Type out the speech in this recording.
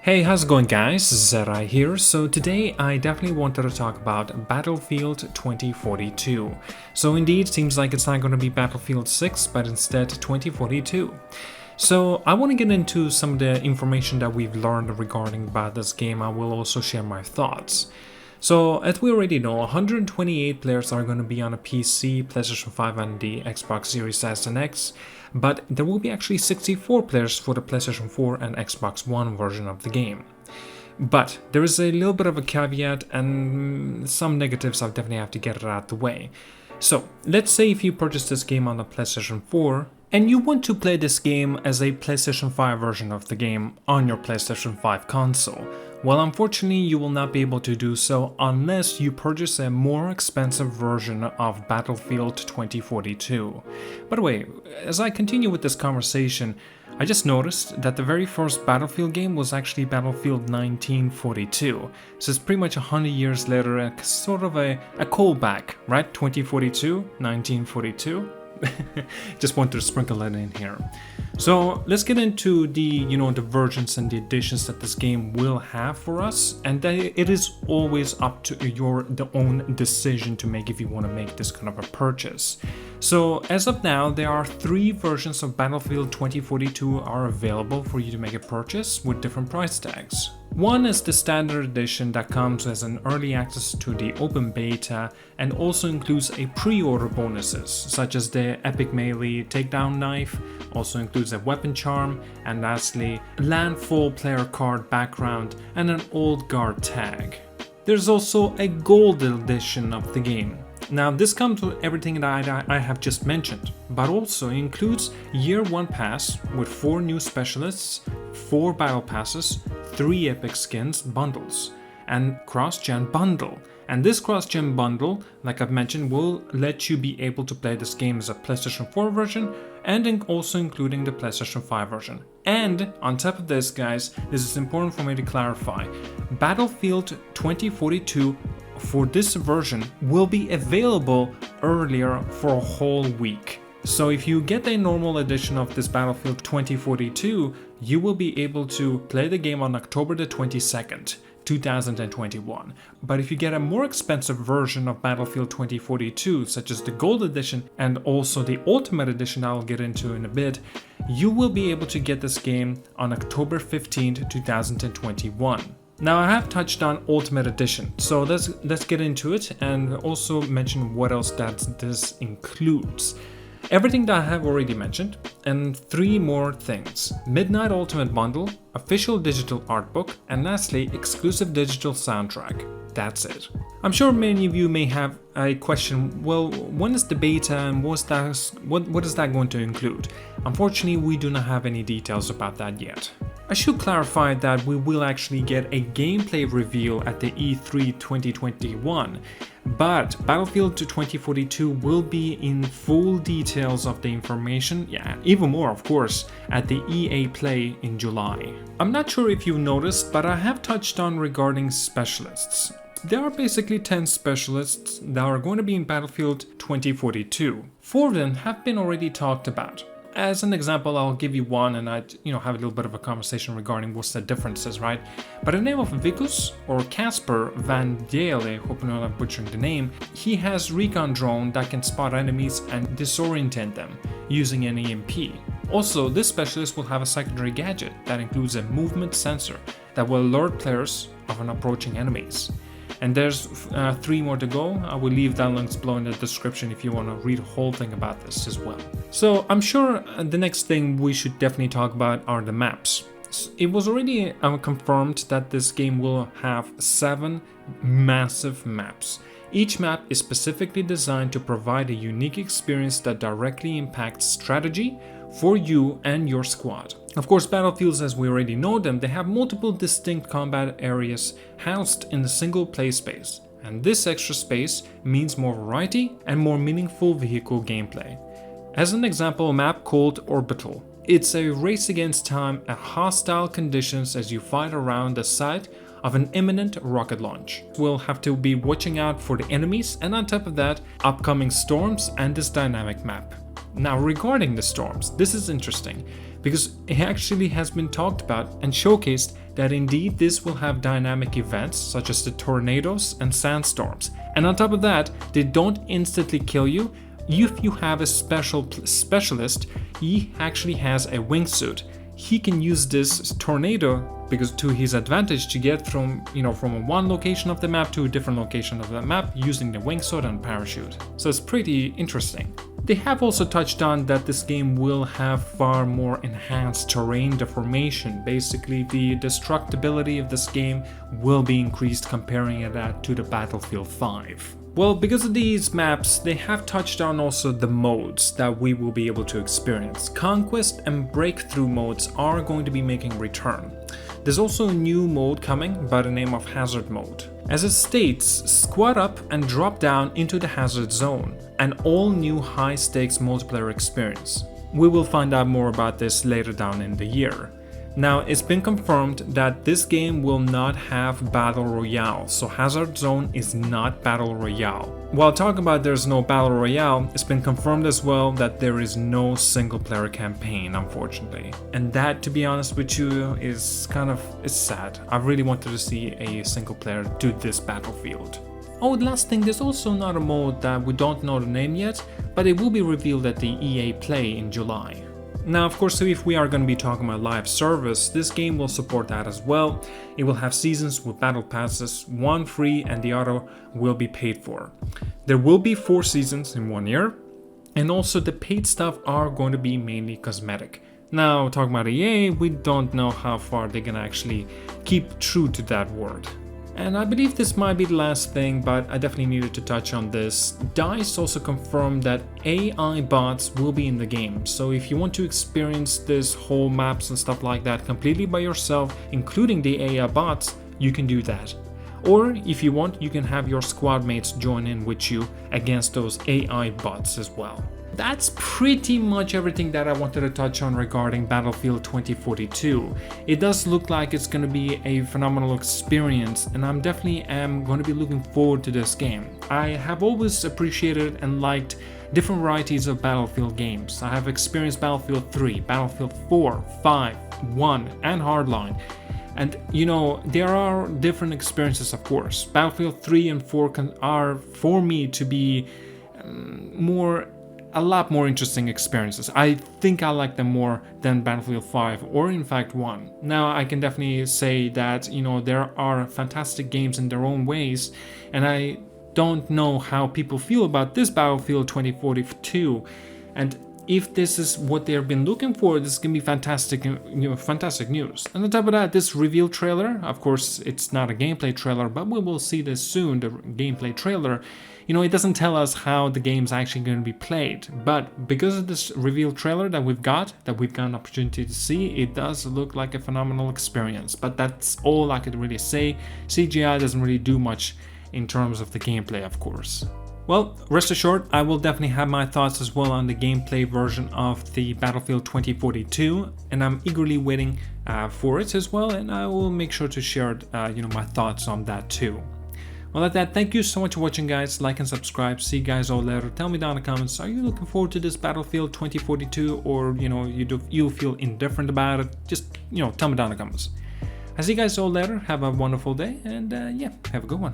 Hey, how's it going guys? ZDEyE here. So today I definitely wanted to talk about Battlefield 2042. So indeed, seems like it's not going to be Battlefield 6, but instead 2042. So I want to get into some of the information that we've learned regarding about this game. I will also share my thoughts. So as we already know, 128 players are going to be on a PC, PlayStation 5 and the Xbox Series S and X, but there will be actually 64 players for the PlayStation 4 and Xbox One version of the game. But there is a little bit of a caveat and some negatives I definitely have to get it out the way. So let's say if you purchase this game on the PlayStation 4 and you want to play this game as a PlayStation 5 version of the game on your PlayStation 5 console. Well, unfortunately, you will not be able to do so unless you purchase a more expensive version of Battlefield 2042. By the way, as I continue with this conversation, I just noticed that the very first Battlefield game was actually Battlefield 1942. So it's pretty much 100 years later, a sort of a callback, right? 2042, 1942. Just wanted to sprinkle that in here. So let's get into the the versions and the additions that this game will have for us, and it is always up to the own decision to make if you want to make this kind of a purchase. So as of now, there are 3 versions of Battlefield 2042 are available for you to make a purchase with different price tags. One is the standard edition that comes as an early access to the open beta and also includes a pre-order bonuses such as the epic melee takedown knife, also includes a weapon charm, and lastly landfall player card background and an old guard tag. There's also a gold edition of the game. Now this comes with everything that I have just mentioned, but also includes year 1 pass with 4 new specialists, 4 battle passes, 3 epic skins bundles, and cross-gen bundle. And this cross-gen bundle, like I've mentioned, will let you be able to play this game as a PlayStation 4 version and also including the PlayStation 5 version. And on top of this, guys, this is important for me to clarify, Battlefield 2042 for this version will be available earlier for a whole week. So if you get a normal edition of this Battlefield 2042, you will be able to play the game on October the 22nd, 2021. But if you get a more expensive version of Battlefield 2042, such as the Gold Edition and also the Ultimate Edition I'll get into in a bit, you will be able to get this game on October 15th, 2021. Now I have touched on Ultimate Edition, so let's get into it and also mention what else that this includes. Everything that I have already mentioned, and 3 more things. Midnight Ultimate Bundle, official digital art book, and lastly, exclusive digital soundtrack. That's it. I'm sure many of you may have a question, well, when is the beta and what is that going to include? Unfortunately, we do not have any details about that yet. I should clarify that we will actually get a gameplay reveal at the E3 2021, but Battlefield 2042 will be in full details of the information, even more of course, at the EA Play in July. I'm not sure if you've noticed, but I have touched on regarding specialists. There are basically 10 specialists that are going to be in Battlefield 2042. 4 of them have been already talked about. As an example, I'll give you one and I'd have a little bit of a conversation regarding what's the differences, right? By the name of Vikus or Casper Van Dale, hoping I'm not butchering the name, he has recon drone that can spot enemies and disorient them using an EMP. Also, this specialist will have a secondary gadget that includes a movement sensor that will alert players of an approaching enemies. And there's 3 more to go. I will leave that links below in the description if you want to read the whole thing about this as well. So I'm sure the next thing we should definitely talk about are the maps. It was already confirmed that this game will have 7 massive maps. Each map is specifically designed to provide a unique experience that directly impacts strategy for you and your squad. Of course, battlefields as we already know them, they have multiple distinct combat areas housed in a single play space, and this extra space means more variety and more meaningful vehicle gameplay. As an example, a map called Orbital. It's a race against time and hostile conditions as you fight around the site of an imminent rocket launch. We'll have to be watching out for the enemies, and on top of that, upcoming storms and this dynamic map. Now regarding the storms, this is interesting because it actually has been talked about and showcased that indeed this will have dynamic events such as the tornadoes and sandstorms. And on top of that, they don't instantly kill you. If you have a specialist, he actually has a wingsuit. He can use this tornado because to his advantage to get from one location of the map to a different location of the map using the wingsuit and parachute. So it's pretty interesting. They have also touched on that this game will have far more enhanced terrain deformation. Basically, the destructibility of this game will be increased comparing that to the Battlefield 5. Well, because of these maps, they have touched on also the modes that we will be able to experience. Conquest and Breakthrough modes are going to be making a return. There's also a new mode coming by the name of Hazard mode. As it states, squat up and drop down into the hazard zone, an all-new high-stakes multiplayer experience. We will find out more about this later down in the year. Now, it's been confirmed that this game will not have Battle Royale, so Hazard Zone is not Battle Royale. While talking about there's no Battle Royale, it's been confirmed as well that there is no single-player campaign, unfortunately. And that, to be honest with you, is it's sad. I really wanted to see a single-player do this Battlefield. Oh, the last thing, there's also another mode that we don't know the name yet, but it will be revealed at the EA Play in July. Now, of course, if we are going to be talking about live service, this game will support that as well. It will have seasons with battle passes, one free and the other will be paid for. There will be 4 seasons in 1 year, and also the paid stuff are going to be mainly cosmetic. Now, talking about EA, we don't know how far they're going to actually keep true to that word. And I believe this might be the last thing, but I definitely needed to touch on this. DICE also confirmed that AI bots will be in the game, so if you want to experience this whole maps and stuff like that completely by yourself, including the AI bots, you can do that. Or if you want, you can have your squad mates join in with you against those AI bots as well. That's pretty much everything that I wanted to touch on regarding Battlefield 2042. It does look like it's going to be a phenomenal experience, and I'm definitely going to be looking forward to this game. I have always appreciated and liked different varieties of Battlefield games. I have experienced Battlefield 3, Battlefield 4, 5, 1, and Hardline. And there are different experiences, of course. Battlefield 3 and 4 are for me to be a lot more interesting experiences. I think I like them more than Battlefield 5 or in fact 1. Now, I can definitely say that there are fantastic games in their own ways, and I don't know how people feel about this Battlefield 2042. And if this is what they've been looking for, this is gonna be fantastic, fantastic news. And on top of that, this reveal trailer, of course, it's not a gameplay trailer, but we will see this soon, the gameplay trailer. It doesn't tell us how the game's actually going to be played, but because of this reveal trailer that we've got an opportunity to see, it does look like a phenomenal experience. But that's all I could really say. CGI doesn't really do much in terms of the gameplay, of course. Well, rest assured, I will definitely have my thoughts as well on the gameplay version of the Battlefield 2042, and I'm eagerly waiting for it as well, and I will make sure to share my thoughts on that too. Well, at that, thank you so much for watching, guys. Like and subscribe. See you guys all later. Tell me down in the comments, are you looking forward to this Battlefield 2042, or you feel indifferent about it? Just tell me down in the comments. I see you guys all later. Have a wonderful day, and yeah, have a good one.